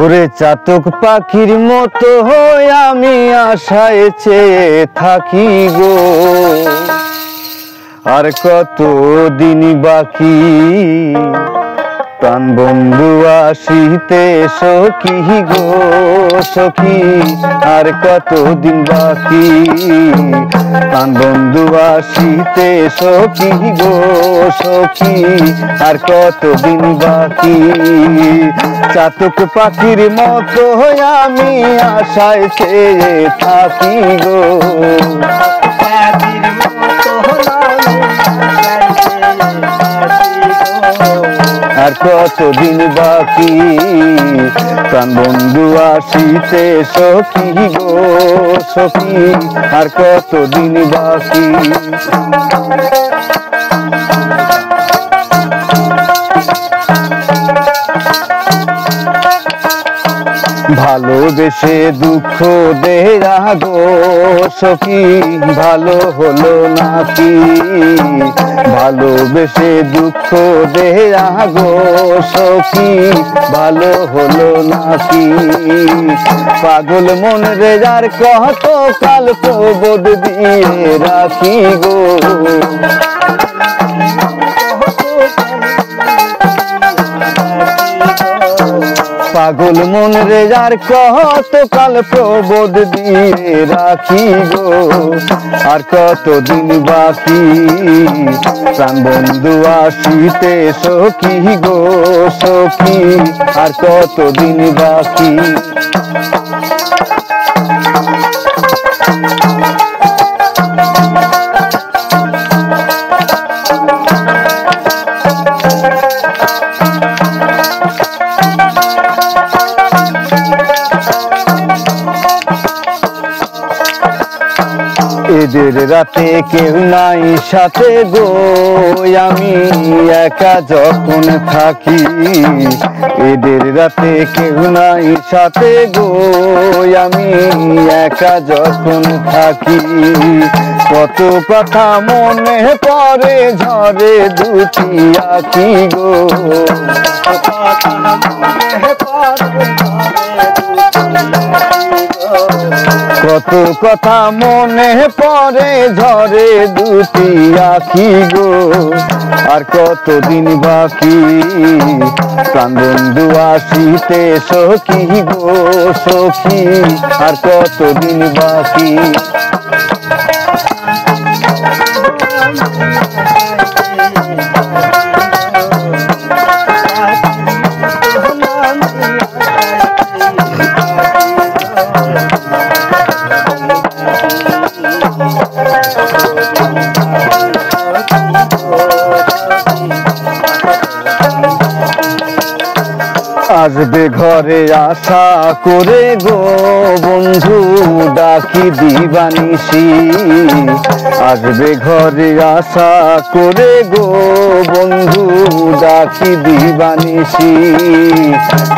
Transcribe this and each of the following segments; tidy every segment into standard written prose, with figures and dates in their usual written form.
ওরে চাতক পাখির মতো হয়ে আমি আশায় চেয়ে থাকি গো, আর কত দিন বাকি প্রাণ বন্ধু আসিতে সখী গো সখী, আর কত দিন বাকি প্রাণ বন্ধু আসিতে সখী গো সখী, আর কত দিন বাকি। চাতক পাখির মতো আমি আশায় চেয়ে থাকি গো, আর কত দিন বাকি প্রাণ বন্ধু আসিতে সখী গো সখী, আর কত দিন বাকি। ভালোবেসে দুঃখ দেয়া গো সখী, ভালো হলো নাকি? ভালোবেসে দুঃখ দেয়া গো সখী, ভালো হলো নাকি? পাগল মন রে যার কত কাল প্রবোধ দিয়ে রাখি গো, পাগল মন রে যার কত কাল প্রবোধ দিয়ে রাখি গো, আর কত দিন বাকি প্রাণ বন্ধু আসিতে সখী গো সখী, আর কত দিন বাকি। এদের রাতে কেউ নাই সাথে গো, আমি একা যখন থাকি। এদের রাতে কেউ নাই সাথে গো, আমি একা যখন থাকি। কত কথা মনে পড়ে ঝরে দুটি আঁখি গো, কত কথা মনে পড়ে ঝরে দুটি আঁখি গো, আর কত দিন বাকি প্রাণ বন্ধু আসিতে সখী গো সখী, আর কত দিন বাকি। আসবে ঘরে আশা করে গো বন্ধু ডাকি দিবানিসি, আসবে ঘরে আশা করে গো বন্ধু ডাকি দিবানিসি।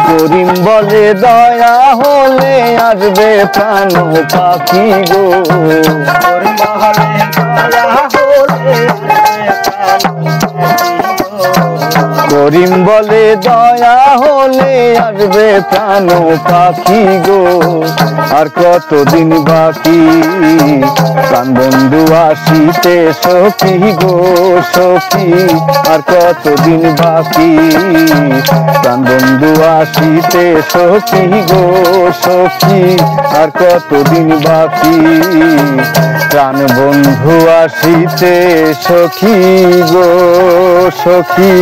করিম বলে দয়া হলে আসবে প্রাণ পাখি গো, করিম বলে দয়া হলে আসবে প্রাণ পাখি গো, আর কত দিন বাকি প্রাণ বন্ধু আসিতে সখী গো সখী, আর কত দিন বাকি প্রাণ বন্ধু আসিতে সখী গো সখী, আর কত দিন বাকি প্রাণ বন্ধু আসিতে সখী গো সখী।